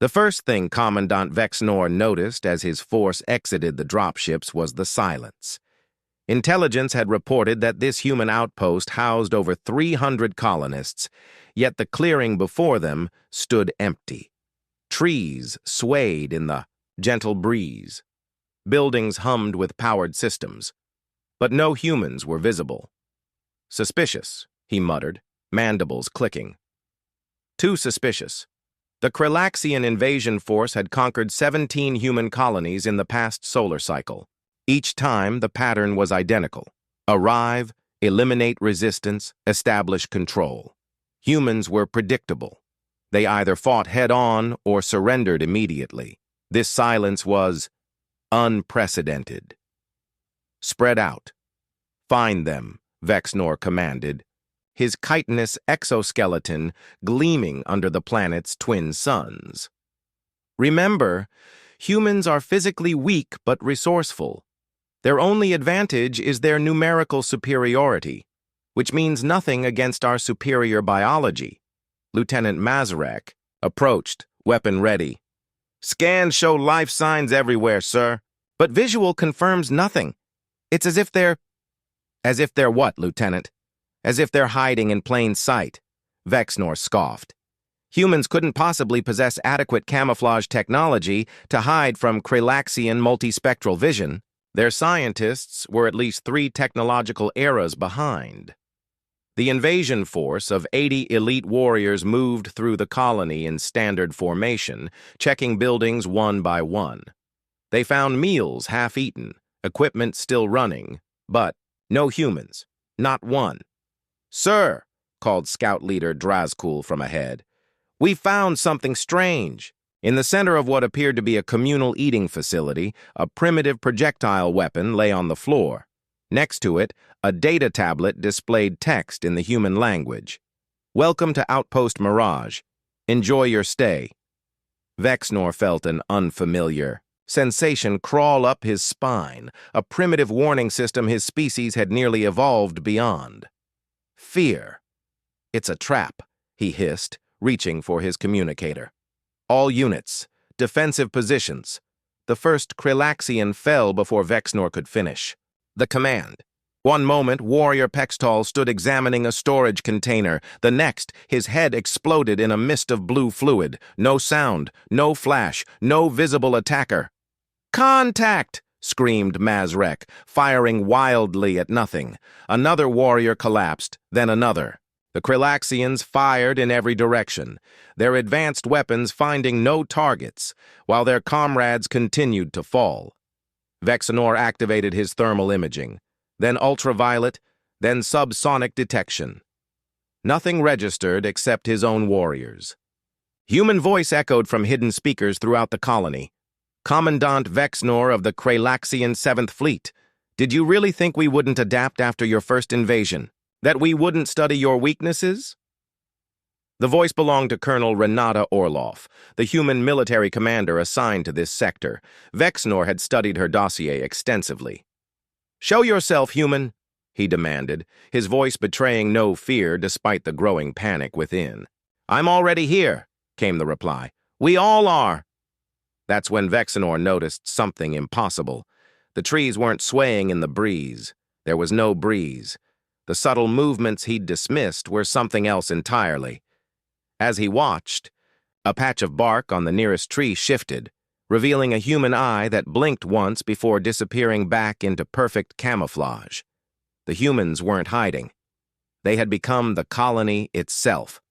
The first thing Commandant Vexnor noticed as his force exited the dropships was the silence. Intelligence had reported that this human outpost housed over 300 colonists, yet the clearing before them stood empty. Trees swayed in the gentle breeze. Buildings hummed with powered systems, but no humans were visible. Suspicious, he muttered, mandibles clicking. Too suspicious. The Krelaxian invasion force had conquered 17 human colonies in the past solar cycle. Each time, the pattern was identical. Arrive, eliminate resistance, establish control. Humans were predictable. They either fought head-on or surrendered immediately. This silence was unprecedented. Spread out. Find them, Vexnor commanded, his chitinous exoskeleton gleaming under the planet's twin suns. Remember, humans are physically weak but resourceful. Their only advantage is their numerical superiority, which means nothing against our superior biology. Lieutenant Mazarek approached, weapon ready. Scans show life signs everywhere, sir, but visual confirms nothing. It's as if they're... As if they're what, Lieutenant? As if they're hiding in plain sight, Vexnor scoffed. Humans couldn't possibly possess adequate camouflage technology to hide from Krelaxian multispectral vision. Their scientists were at least 3 technological eras behind. The invasion force of 80 elite warriors moved through the colony in standard formation, checking buildings one by one. They found meals half-eaten, equipment still running, but no humans, not one. Sir, called scout leader Drazkul from ahead, we found something strange. In the center of what appeared to be a communal eating facility, a primitive projectile weapon lay on the floor. Next to it, a data tablet displayed text in the human language. Welcome to Outpost Mirage. Enjoy your stay. Vexnor felt an unfamiliar sensation crawl up his spine, a primitive warning system his species had nearly evolved beyond. Fear. It's a trap, he hissed, reaching for his communicator. All units, defensive positions. The first Krelaxian fell before Vexnor could finish. The command. One moment, Warrior Pextall stood examining a storage container. The next, his head exploded in a mist of blue fluid. No sound, no flash, no visible attacker. Contact! Screamed Mazrek, firing wildly at nothing. Another warrior collapsed, then another. The Krelaxians fired in every direction, their advanced weapons finding no targets, while their comrades continued to fall. Vexnor activated his thermal imaging, then ultraviolet, then subsonic detection. Nothing registered except his own warriors. Human voice echoed from hidden speakers throughout the colony. Commandant Vexnor of the Krelaxian 7th Fleet, did you really think we wouldn't adapt after your first invasion? That we wouldn't study your weaknesses? The voice belonged to Colonel Renata Orloff, the human military commander assigned to this sector. Vexnor had studied her dossier extensively. Show yourself, human, he demanded, his voice betraying no fear despite the growing panic within. I'm already here, came the reply. We all are. That's when Vexnor noticed something impossible. The trees weren't swaying in the breeze. There was no breeze. The subtle movements he'd dismissed were something else entirely. As he watched, a patch of bark on the nearest tree shifted, revealing a human eye that blinked once before disappearing back into perfect camouflage. The humans weren't hiding. They had become the colony itself.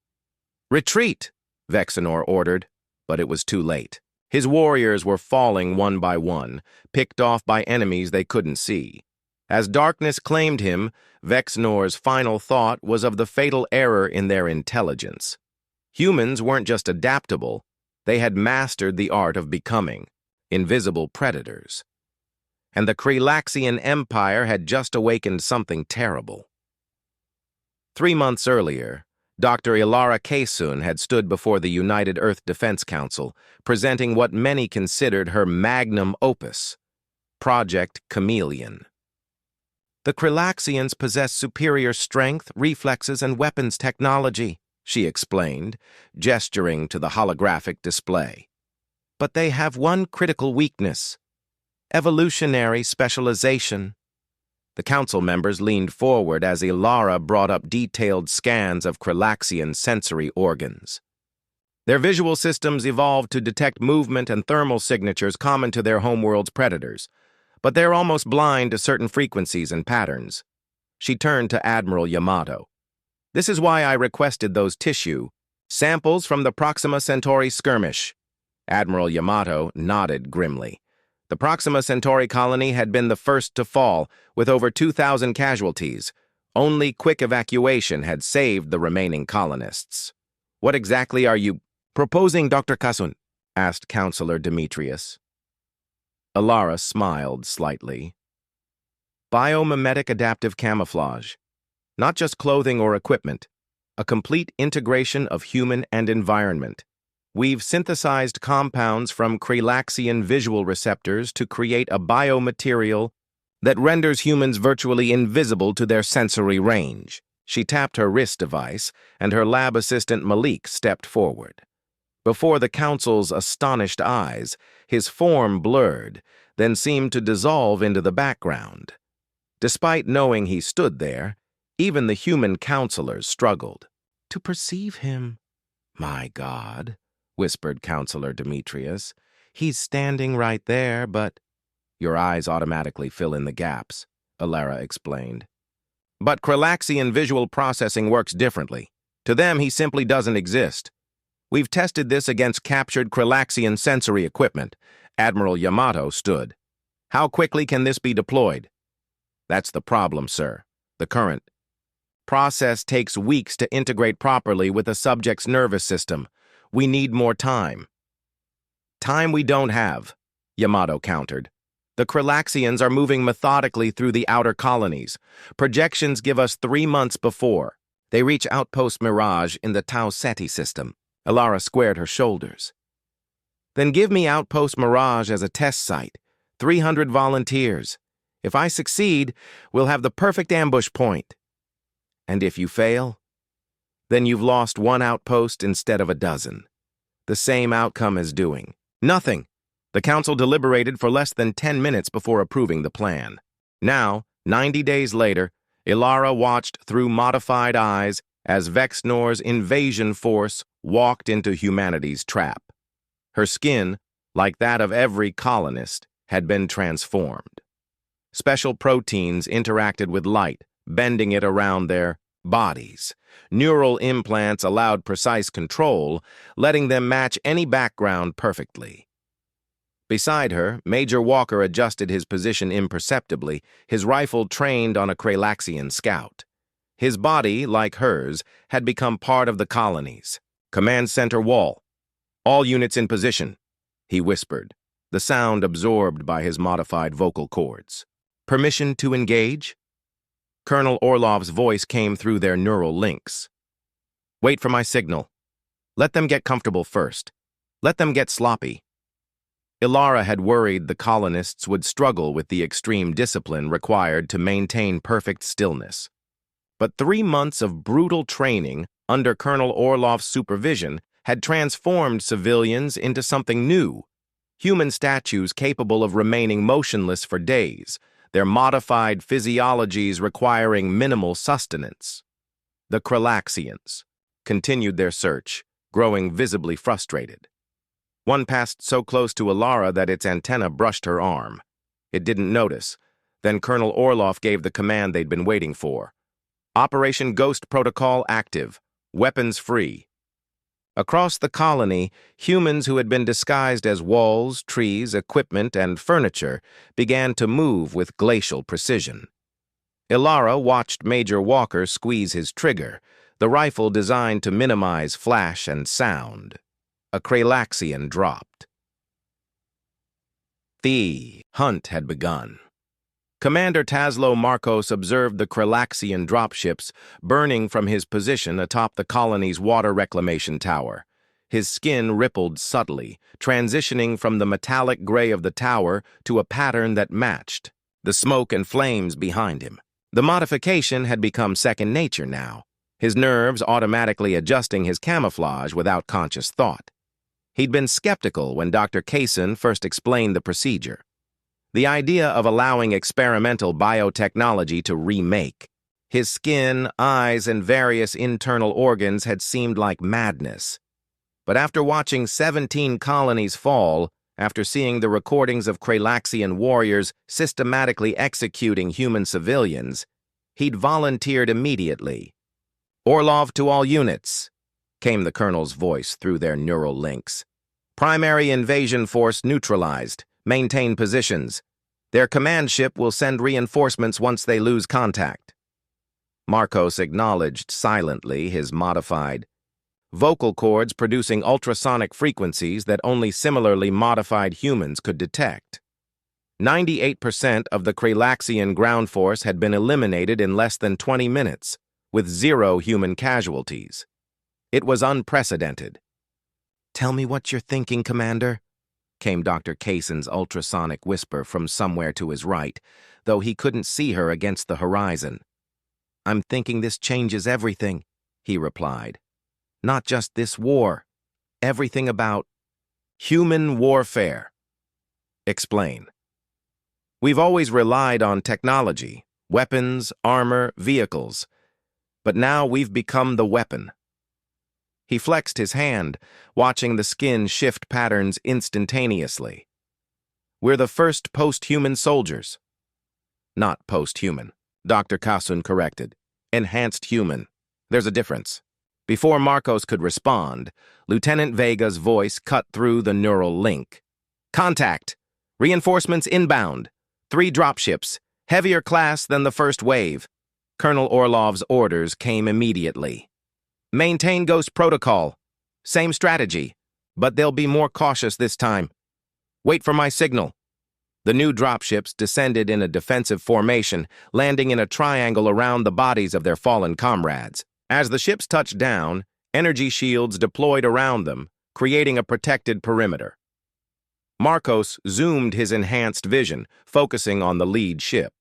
Retreat, Vexnor ordered, but it was too late. His warriors were falling one by one, picked off by enemies they couldn't see. As darkness claimed him, Vexnor's final thought was of the fatal error in their intelligence. Humans weren't just adaptable, they had mastered the art of becoming invisible predators. And the Krelaxian Empire had just awakened something terrible. 3 months earlier, Dr. Ilara Kaysun had stood before the United Earth Defense Council, presenting what many considered her magnum opus, Project Chameleon. The Krelaxians possess superior strength, reflexes, and weapons technology, she explained, gesturing to the holographic display. But they have one critical weakness: evolutionary specialization. The council members leaned forward as Ilara brought up detailed scans of Kralaxian sensory organs. Their visual systems evolved to detect movement and thermal signatures common to their homeworld's predators, but they're almost blind to certain frequencies and patterns. She turned to Admiral Yamato. This is why I requested those tissue samples from the Proxima Centauri skirmish. Admiral Yamato nodded grimly. The Proxima Centauri colony had been the first to fall, with over 2,000 casualties. Only quick evacuation had saved the remaining colonists. What exactly are you proposing, Dr. Kasun? Asked Counselor Demetrius. Ilara smiled slightly. Biomimetic adaptive camouflage. Not just clothing or equipment. A complete integration of human and environment. We've synthesized compounds from Kralaxian visual receptors to create a biomaterial that renders humans virtually invisible to their sensory range. She tapped her wrist device, and her lab assistant Malik stepped forward. Before the council's astonished eyes, his form blurred, then seemed to dissolve into the background. Despite knowing he stood there, even the human counselors struggled to perceive him. My God, whispered Counselor Demetrius. He's standing right there, but... Your eyes automatically fill in the gaps, Ilara explained. But Kralaxian visual processing works differently. To them, he simply doesn't exist. We've tested this against captured Kralaxian sensory equipment. Admiral Yamato stood. How quickly can this be deployed? That's the problem, sir. The current process takes weeks to integrate properly with a subject's nervous system. We need more time. Time we don't have, Yamato countered. The Kralaxians are moving methodically through the outer colonies. Projections give us 3 months before they reach Outpost Mirage in the Tau Ceti system. Ilara squared her shoulders. Then give me Outpost Mirage as a test site. 300 volunteers. If I succeed, we'll have the perfect ambush point. And if you fail, then you've lost 1 outpost instead of a dozen. The same outcome as doing nothing. The council deliberated for less than 10 minutes before approving the plan. Now, 90 days later, Ilara watched through modified eyes as Vexnor's invasion force walked into humanity's trap. Her skin, like that of every colonist, had been transformed. Special proteins interacted with light, bending it around their bodies. Neural implants allowed precise control, letting them match any background perfectly. Beside her, Major Walker adjusted his position imperceptibly, his rifle trained on a Kralaxian scout. His body, like hers, had become part of the colonies. Command center wall. All units in position, he whispered, the sound absorbed by his modified vocal cords. Permission to engage? Colonel Orlov's voice came through their neural links. Wait for my signal. Let them get comfortable first. Let them get sloppy. Ilara had worried the colonists would struggle with the extreme discipline required to maintain perfect stillness. But 3 months of brutal training under Colonel Orlov's supervision had transformed civilians into something new. Human statues capable of remaining motionless for days, their modified physiologies requiring minimal sustenance. The Kralaxians continued their search, growing visibly frustrated. One passed so close to Ilara that its antenna brushed her arm. It didn't notice. Then Colonel Orlov gave the command they'd been waiting for. Operation Ghost Protocol active. Weapons free. Across the colony, humans who had been disguised as walls, trees, equipment, and furniture began to move with glacial precision. Ilara watched Major Walker squeeze his trigger, the rifle designed to minimize flash and sound. A Kralaxian dropped. The hunt had begun. Commander Taslo Marcos observed the Kralaxian dropships burning from his position atop the colony's water reclamation tower. His skin rippled subtly, transitioning from the metallic gray of the tower to a pattern that matched the smoke and flames behind him. The modification had become second nature now, his nerves automatically adjusting his camouflage without conscious thought. He'd been skeptical when Dr. Kaysen first explained the procedure. The idea of allowing experimental biotechnology to remake. His skin, eyes, and various internal organs had seemed like madness. But after watching 17 colonies fall, after seeing the recordings of Kralaxian warriors systematically executing human civilians, he'd volunteered immediately. "Orlov to all units," came the colonel's voice through their neural links. "Primary invasion force neutralized. Maintain positions. Their command ship will send reinforcements once they lose contact." Marcos acknowledged silently his modified vocal cords producing ultrasonic frequencies that only similarly modified humans could detect. 98% of the Kralaxian ground force had been eliminated in less than 20 minutes, with 0 human casualties. It was unprecedented. "Tell me what you're thinking, Commander," came Dr. Kaysen's ultrasonic whisper from somewhere to his right, though he couldn't see her against the horizon. "I'm thinking this changes everything," he replied. "Not just this war. Everything about human warfare." "Explain." "We've always relied on technology, weapons, armor, vehicles. But now we've become the weapon." He flexed his hand, watching the skin shift patterns instantaneously. "We're the first post-human soldiers." "Not post-human," Dr. Kasun corrected. "Enhanced human. There's a difference." Before Marcos could respond, Lieutenant Vega's voice cut through the neural link. "Contact! Reinforcements inbound. 3 dropships, heavier class than the first wave." Colonel Orlov's orders came immediately. "Maintain Ghost Protocol. Same strategy, but they'll be more cautious this time. Wait for my signal." The new dropships descended in a defensive formation, landing in a triangle around the bodies of their fallen comrades. As the ships touched down, energy shields deployed around them, creating a protected perimeter. Marcos zoomed his enhanced vision, focusing on the lead ship.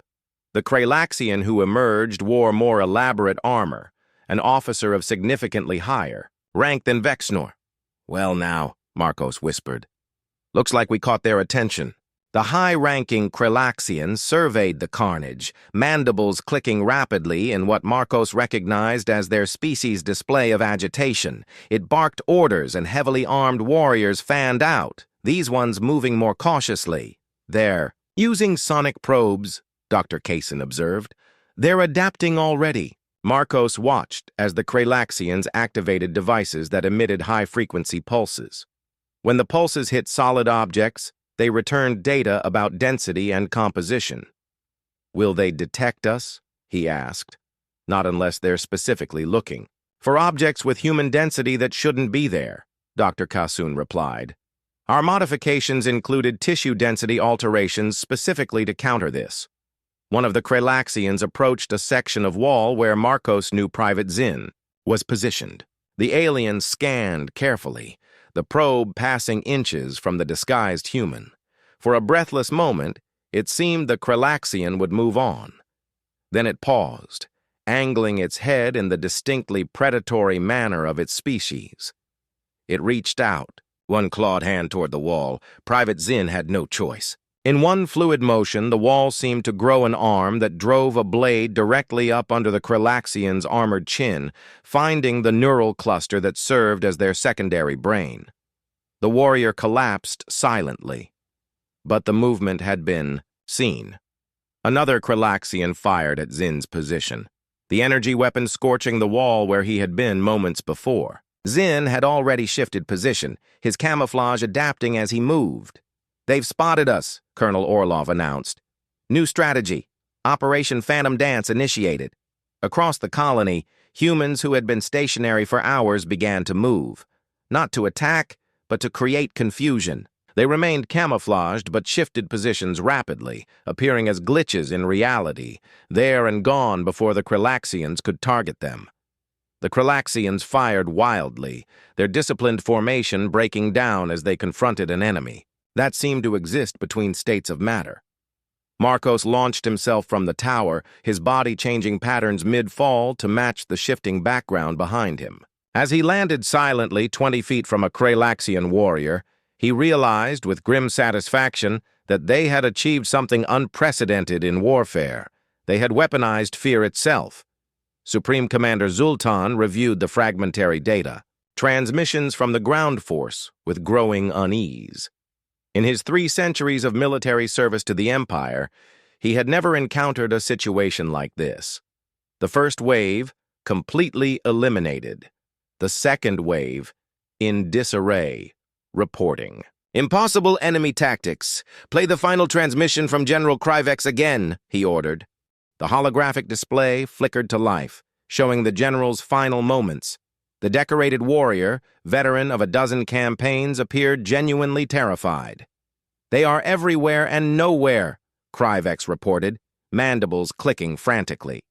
The Kralaxian who emerged wore more elaborate armor, an officer of significantly higher rank than Vexnor. "Well now," Marcos whispered. "Looks like we caught their attention." The high-ranking Kralaxian surveyed the carnage, mandibles clicking rapidly in what Marcos recognized as their species' display of agitation. It barked orders and heavily armed warriors fanned out, these ones moving more cautiously. "They're using sonic probes," Dr. Kaysen observed. "They're adapting already." Marcos watched as the Kralaxians activated devices that emitted high-frequency pulses. When the pulses hit solid objects, they returned data about density and composition. "Will they detect us?" he asked. "Not unless they're specifically looking for objects with human density that shouldn't be there," Dr. Kasun replied. "Our modifications included tissue density alterations specifically to counter this." One of the Kralaxians approached a section of wall where Marcos knew Private Zinn was positioned. The alien scanned carefully, the probe passing inches from the disguised human. For a breathless moment, it seemed the Kralaxian would move on. Then it paused, angling its head in the distinctly predatory manner of its species. It reached out, one clawed hand toward the wall. Private Zinn had no choice. In one fluid motion, the wall seemed to grow an arm that drove a blade directly up under the Kralaxian's armored chin, finding the neural cluster that served as their secondary brain. The warrior collapsed silently, but the movement had been seen. Another Kralaxian fired at Zinn's position, the energy weapon scorching the wall where he had been moments before. Zinn had already shifted position, his camouflage adapting as he moved. "They've spotted us," Colonel Orlov announced. "New strategy. Operation Phantom Dance initiated." Across the colony, humans who had been stationary for hours began to move. Not to attack, but to create confusion. They remained camouflaged but shifted positions rapidly, appearing as glitches in reality, there and gone before the Kralaxians could target them. The Kralaxians fired wildly, their disciplined formation breaking down as they confronted an enemy that seemed to exist between states of matter. Marcos launched himself from the tower, his body changing patterns mid-fall to match the shifting background behind him. As he landed silently 20 feet from a Kralaxian warrior, he realized with grim satisfaction that they had achieved something unprecedented in warfare. They had weaponized fear itself. Supreme Commander Zultan reviewed the fragmentary data, transmissions from the ground force, with growing unease. In his 3 centuries of military service to the Empire, he had never encountered a situation like this. The first wave, completely eliminated. The second wave, in disarray, reporting. "Impossible enemy tactics. Play the final transmission from General Kryvex again," he ordered. The holographic display flickered to life, showing the general's final moments. The decorated warrior, veteran of a dozen campaigns, appeared genuinely terrified. "They are everywhere and nowhere," Kryvex reported, mandibles clicking frantically.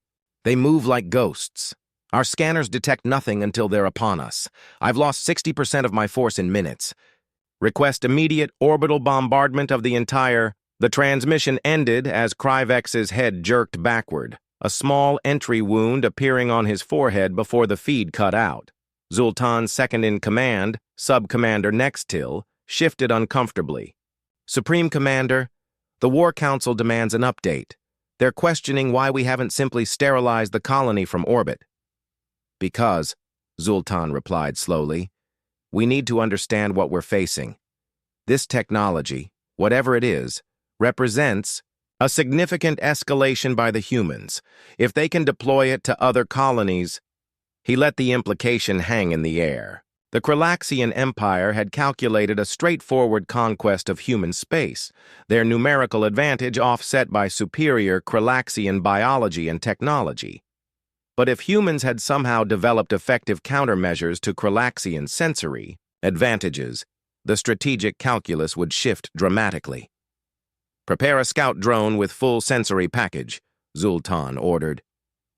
"They move like ghosts. Our scanners detect nothing until they're upon us. I've lost 60% of my force in minutes. Request immediate orbital bombardment of the entire..." The transmission ended as Kryvex's head jerked backward, a small entry wound appearing on his forehead before the feed cut out. Zultan's second-in-command, Sub-Commander Nextil, shifted uncomfortably. "Supreme Commander, the War Council demands an update. They're questioning why we haven't simply sterilized the colony from orbit." "Because," Zultan replied slowly, "we need to understand what we're facing. This technology, whatever it is, represents a significant escalation by the humans. If they can deploy it to other colonies..." He let the implication hang in the air. The Kralaxian Empire had calculated a straightforward conquest of human space, their numerical advantage offset by superior Kralaxian biology and technology. But if humans had somehow developed effective countermeasures to Kralaxian sensory advantages, the strategic calculus would shift dramatically. "Prepare a scout drone with full sensory package," Zultan ordered.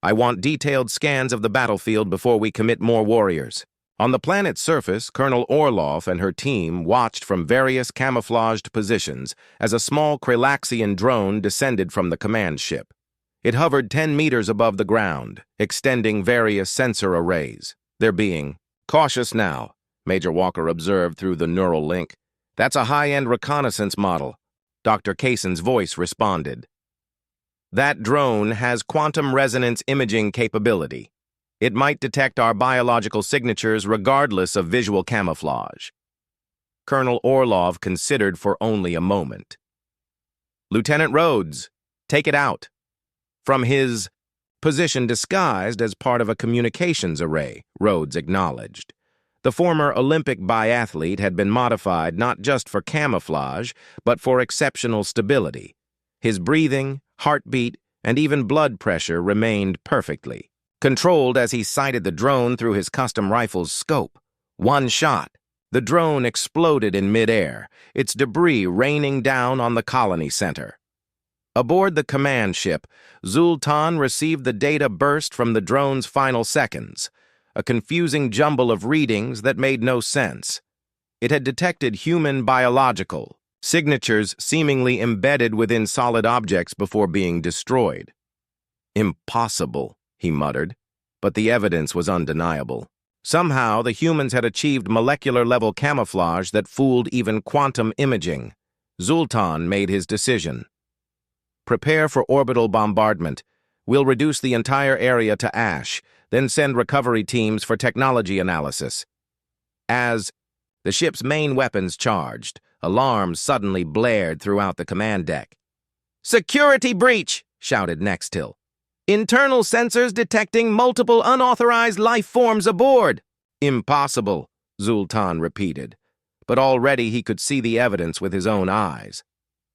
"I want detailed scans of the battlefield before we commit more warriors." On the planet's surface, Colonel Orlov and her team watched from various camouflaged positions as a small Kralaxian drone descended from the command ship. It hovered 10 meters above the ground, extending various sensor arrays. "They're being cautious now," Major Walker observed through the neural link. "That's a high-end reconnaissance model," Dr. Kaysen's voice responded. "That drone has quantum resonance imaging capability. It might detect our biological signatures regardless of visual camouflage." Colonel Orlov considered for only a moment. "Lieutenant Rhodes, take it out." From his position disguised as part of a communications array, Rhodes acknowledged. The former Olympic biathlete had been modified not just for camouflage, but for exceptional stability. His breathing, heartbeat, and even blood pressure remained perfectly controlled as he sighted the drone through his custom rifle's scope. One shot. The drone exploded in midair, its debris raining down on the colony center. Aboard the command ship, Zultan received the data burst from the drone's final seconds, a confusing jumble of readings that made no sense. It had detected human biological signatures seemingly embedded within solid objects before being destroyed. "Impossible," he muttered, but the evidence was undeniable. Somehow, the humans had achieved molecular-level camouflage that fooled even quantum imaging. Zultan made his decision. "Prepare for orbital bombardment. We'll reduce the entire area to ash, then send recovery teams for technology analysis." As the ship's main weapons charged, alarms suddenly blared throughout the command deck. "Security breach!" shouted Nextil. "Internal sensors detecting multiple unauthorized life forms aboard." "Impossible," Zultan repeated, but already he could see the evidence with his own eyes.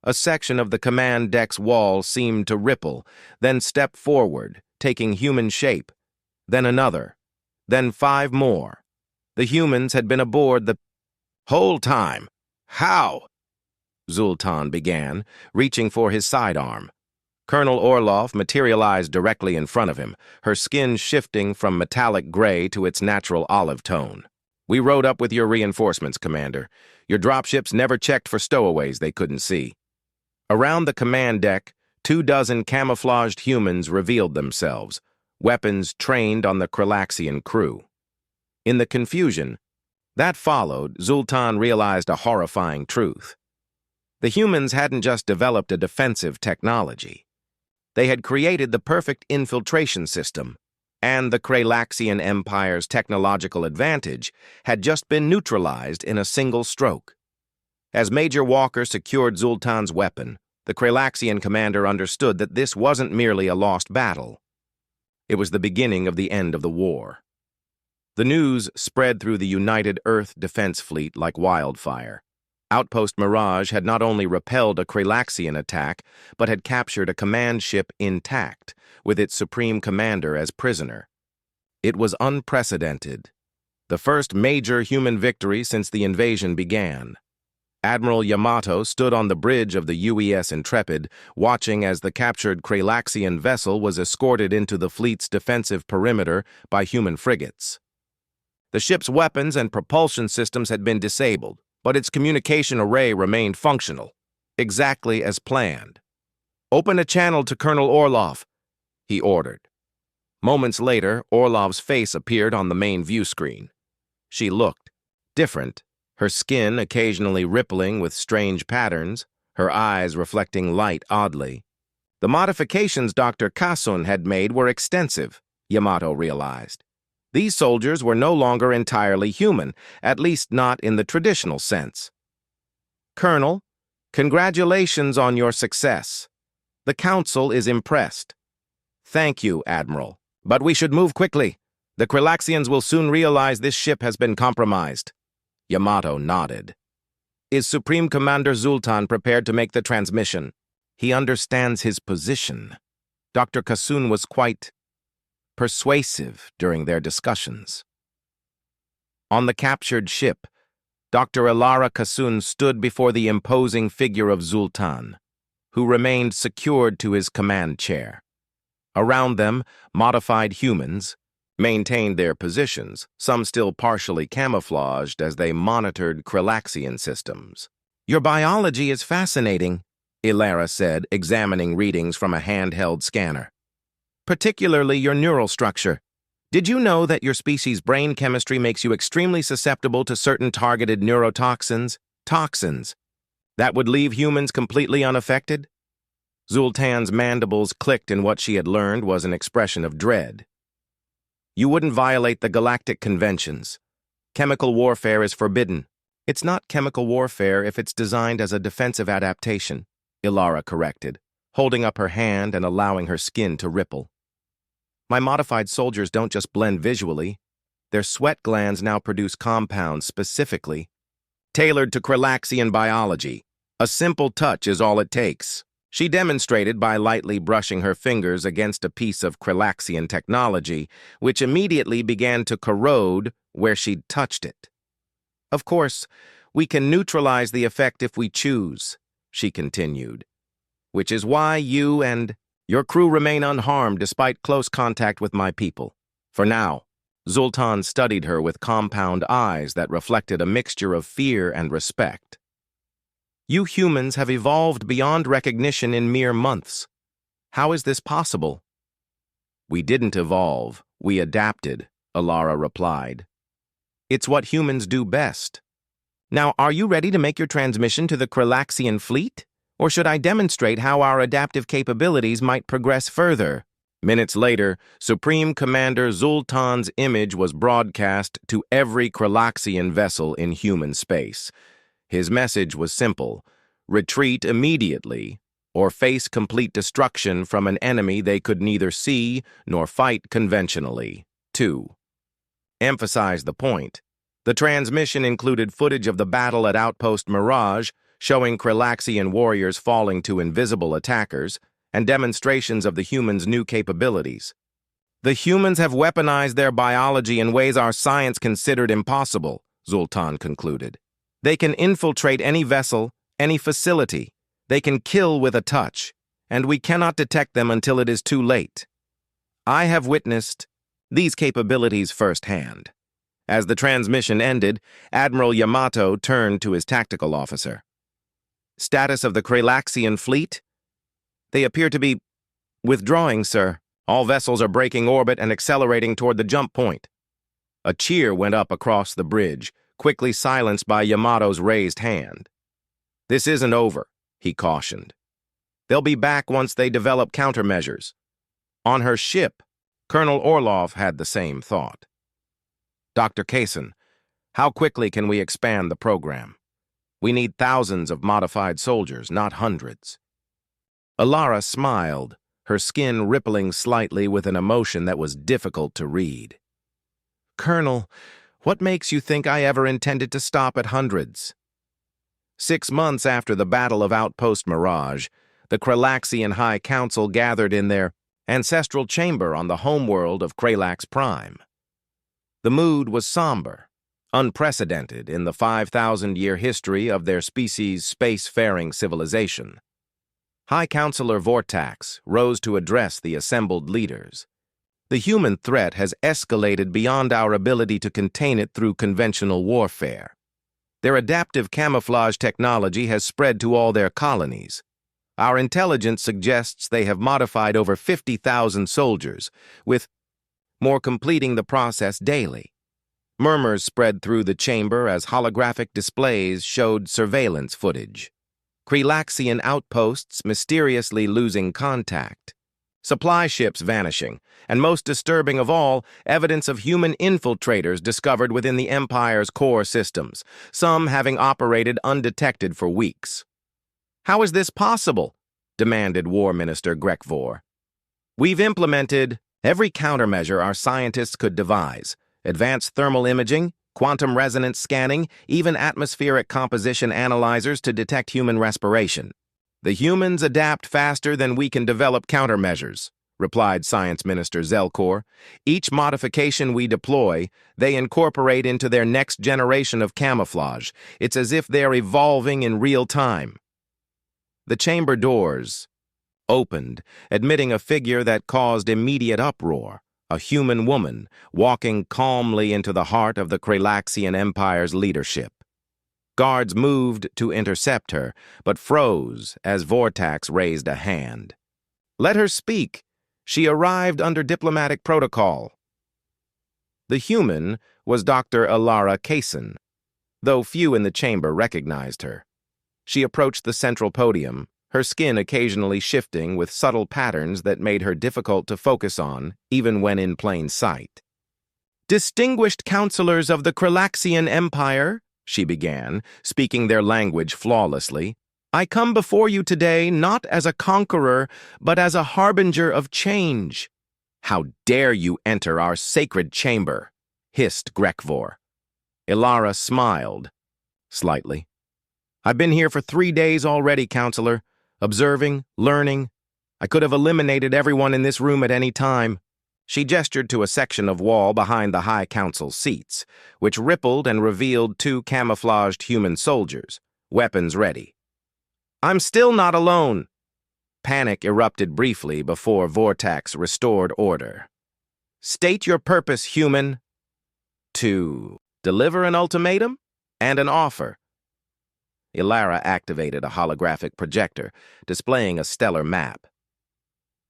A section of the command deck's wall seemed to ripple, then step forward, taking human shape. Then another. Then 5 more. The humans had been aboard the whole time. "How?" Zultan began, reaching for his sidearm. Colonel Orlov materialized directly in front of him, her skin shifting from metallic gray to its natural olive tone. "We rode up with your reinforcements, Commander. Your dropships never checked for stowaways they couldn't see." Around the command deck, 24 camouflaged humans revealed themselves, weapons trained on the Kralaxian crew. In the confusion that followed, Zoltan realized a horrifying truth. The humans hadn't just developed a defensive technology. They had created the perfect infiltration system, and the Kralaxian Empire's technological advantage had just been neutralized in a single stroke. As Major Walker secured Zoltan's weapon, the Kralaxian commander understood that this wasn't merely a lost battle. It was the beginning of the end of the war. The news spread through the United Earth Defense Fleet like wildfire. Outpost Mirage had not only repelled a Kralaxian attack, but had captured a command ship intact, with its supreme commander as prisoner. It was unprecedented, the first major human victory since the invasion began. Admiral Yamato stood on the bridge of the UES Intrepid, watching as the captured Kralaxian vessel was escorted into the fleet's defensive perimeter by human frigates. The ship's weapons and propulsion systems had been disabled, but its communication array remained functional, exactly as planned. "Open a channel to Colonel Orlov," he ordered. Moments later, Orlov's face appeared on the main view screen. She looked different, her skin occasionally rippling with strange patterns, her eyes reflecting light oddly. The modifications Dr. Kasun had made were extensive, Yamato realized. These soldiers were no longer entirely human, at least not in the traditional sense. "Colonel, congratulations on your success. The Council is impressed." "Thank you, Admiral. But we should move quickly. The Kralaxians will soon realize this ship has been compromised." Yamato nodded. "Is Supreme Commander Zoltan prepared to make the transmission?" "He understands his position." Dr. Kasun was quite persuasive during their discussions. On the captured ship, Dr. Elara Kasun stood before the imposing figure of Zoltan, who remained secured to his command chair. Around them, modified humans maintained their positions, some still partially camouflaged as they monitored Kralaxian systems. "Your biology is fascinating," Elara said, examining readings from a handheld scanner. "Particularly your neural structure. Did you know that your species' brain chemistry makes you extremely susceptible to certain targeted neurotoxins, toxins, that would leave humans completely unaffected?" Zoltan's mandibles clicked, and what she had learned was an expression of dread. "You wouldn't violate the galactic conventions. Chemical warfare is forbidden." "It's not chemical warfare if it's designed as a defensive adaptation," Elara corrected, holding up her hand and allowing her skin to ripple. "My modified soldiers don't just blend visually. Their sweat glands now produce compounds specifically tailored to Kralaxian biology. A simple touch is all it takes." She demonstrated by lightly brushing her fingers against a piece of Kralaxian technology, which immediately began to corrode where she'd touched it. "Of course, we can neutralize the effect if we choose," she continued, "which is why you and your crew remain unharmed despite close contact with my people. For now." Zoltan studied her with compound eyes that reflected a mixture of fear and respect. "You humans have evolved beyond recognition in mere months. How is this possible?" "We didn't evolve, we adapted," Elara replied. "It's what humans do best. Now, are you ready to make your transmission to the Kralaxian fleet? Or should I demonstrate how our adaptive capabilities might progress further?" Minutes later, Supreme Commander Zoltan's image was broadcast to every Kralaxian vessel in human space. His message was simple: retreat immediately, or face complete destruction from an enemy they could neither see nor fight conventionally. 2. Emphasize the point. The transmission included footage of the battle at Outpost Mirage, showing Kralaxian warriors falling to invisible attackers, and demonstrations of the humans' new capabilities. "The humans have weaponized their biology in ways our science considered impossible," Zoltan concluded. "They can infiltrate any vessel, any facility. They can kill with a touch, and we cannot detect them until it is too late. I have witnessed these capabilities firsthand." As the transmission ended, Admiral Yamato turned to his tactical officer. "Status of the Kralaxian fleet?" "They appear to be withdrawing, sir. All vessels are breaking orbit and accelerating toward the jump point." A cheer went up across the bridge, quickly silenced by Yamato's raised hand. "This isn't over," he cautioned. "They'll be back once they develop countermeasures." On her ship, Colonel Orlov had the same thought. "Dr. Kaysen, how quickly can we expand the program? We need thousands of modified soldiers, not hundreds." Alara smiled, her skin rippling slightly with an emotion that was difficult to read. "Colonel, what makes you think I ever intended to stop at hundreds?" 6 months after the Battle of Outpost Mirage, the Kralaxian High Council gathered in their ancestral chamber on the homeworld of Kralax Prime. The mood was somber, unprecedented in the 5,000-year history of their species' space-faring civilization. High Counselor Vortax rose to address the assembled leaders. "The human threat has escalated beyond our ability to contain it through conventional warfare. Their adaptive camouflage technology has spread to all their colonies. Our intelligence suggests they have modified over 50,000 soldiers, with more completing the process daily." Murmurs spread through the chamber as holographic displays showed surveillance footage. Kralaxian outposts mysteriously losing contact. Supply ships vanishing, and most disturbing of all, evidence of human infiltrators discovered within the Empire's core systems, some having operated undetected for weeks. "How is this possible?" demanded War Minister Grekvor. "We've implemented every countermeasure our scientists could devise. Advanced thermal imaging, quantum resonance scanning, even atmospheric composition analyzers to detect human respiration. The humans adapt faster than we can develop countermeasures," replied Science Minister Zelkor. "Each modification we deploy, they incorporate into their next generation of camouflage. It's as if they're evolving in real time." The chamber doors opened, admitting a figure that caused immediate uproar. A human woman, walking calmly into the heart of the Kralaxian Empire's leadership. Guards moved to intercept her, but froze as Vortax raised a hand. "Let her speak. She arrived under diplomatic protocol." The human was Dr. Alara Kaysen, though few in the chamber recognized her. She approached the central podium, her skin occasionally shifting with subtle patterns that made her difficult to focus on, even when in plain sight. "Distinguished counselors of the Kralaxian Empire," she began, speaking their language flawlessly, "I come before you today not as a conqueror, but as a harbinger of change." "How dare you enter our sacred chamber?" hissed Grekvor. Ilara smiled, slightly. "I've been here for 3 days already, Counselor. Observing, learning. I could have eliminated everyone in this room at any time." She gestured to a section of wall behind the High Council seats, which rippled and revealed 2 camouflaged human soldiers, weapons ready. "I'm still not alone." Panic erupted briefly before Vortax restored order. "State your purpose, human." "To deliver an ultimatum and an offer." Ilara activated a holographic projector, displaying a stellar map.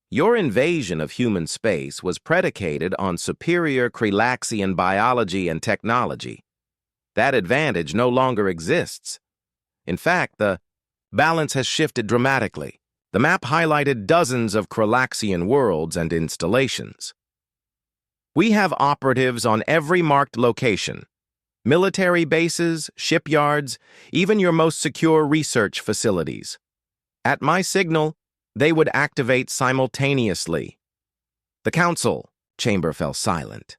"Your invasion of human space was predicated on superior Kralaxian biology and technology. That advantage no longer exists. In fact, the balance has shifted dramatically." The map highlighted dozens of Kralaxian worlds and installations. "We have operatives on every marked location. Military bases, shipyards, even your most secure research facilities. At my signal, they would activate simultaneously." The council chamber fell silent.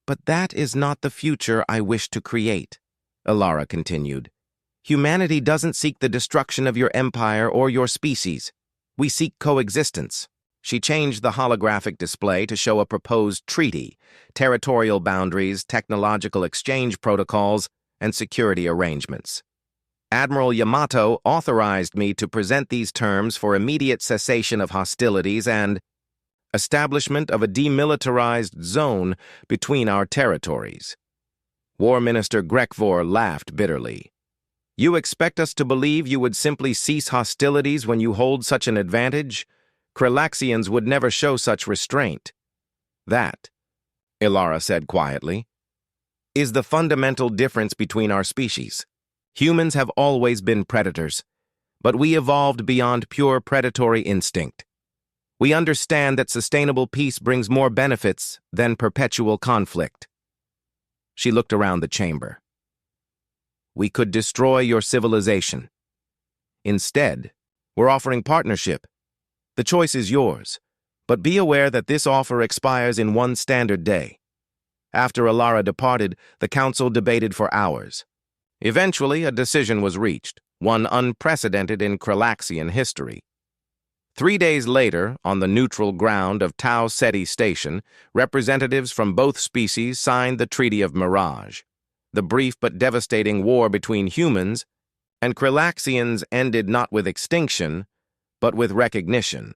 "But that is not the future I wish to create," Ilara continued. "Humanity doesn't seek the destruction of your empire or your species. We seek coexistence." She changed the holographic display to show a proposed treaty, territorial boundaries, technological exchange protocols, and security arrangements. "Admiral Yamato authorized me to present these terms for immediate cessation of hostilities and establishment of a demilitarized zone between our territories." War Minister Grekvor laughed bitterly. "You expect us to believe you would simply cease hostilities when you hold such an advantage? Kralaxians would never show such restraint." "That," Ilara said quietly, is the fundamental difference between our species. Humans have always been predators, but we evolved beyond pure predatory instinct. We understand that sustainable peace brings more benefits than perpetual conflict. She looked around the chamber. We could destroy your civilization. Instead, we're offering partnership. The choice is yours, but be aware that this offer expires in one standard day. After Alara departed, the council debated for hours. Eventually, a decision was reached, one unprecedented in Kralaxian history. 3 days later, on the neutral ground of Tau Ceti Station, representatives from both species signed the Treaty of Mirage. The brief but devastating war between humans and Kralaxians ended not with extinction, but with recognition.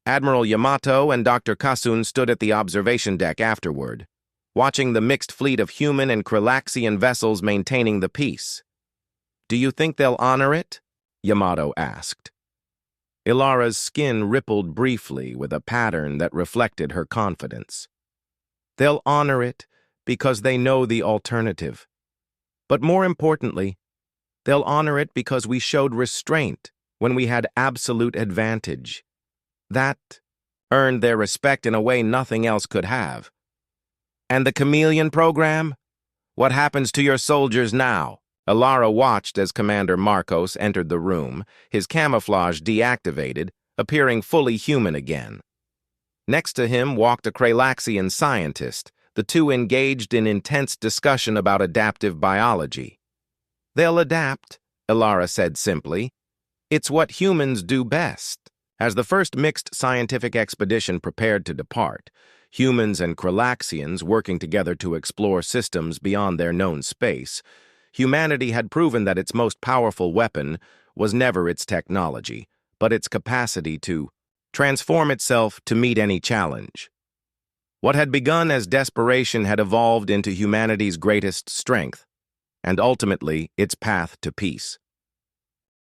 Admiral Yamato and Dr. Kasun stood at the observation deck afterward, watching the mixed fleet of human and Kralaxian vessels maintaining the peace. "Do you think they'll honor it?" Yamato asked. Ilara's skin rippled briefly with a pattern that reflected her confidence. "They'll honor it because they know the alternative. But more importantly, they'll honor it because we showed restraint when we had absolute advantage. That earned their respect in a way nothing else could have." "And the Chameleon program? What happens to your soldiers now?" Ilara watched as Commander Marcos entered the room, his camouflage deactivated, appearing fully human again. Next to him walked a Kralaxian scientist, the two engaged in intense discussion about adaptive biology. "They'll adapt," Ilara said simply. "It's what humans do best." As the first mixed scientific expedition prepared to depart, humans and Kralaxians working together to explore systems beyond their known space, humanity had proven that its most powerful weapon was never its technology, but its capacity to transform itself to meet any challenge. What had begun as desperation had evolved into humanity's greatest strength, and ultimately its path to peace.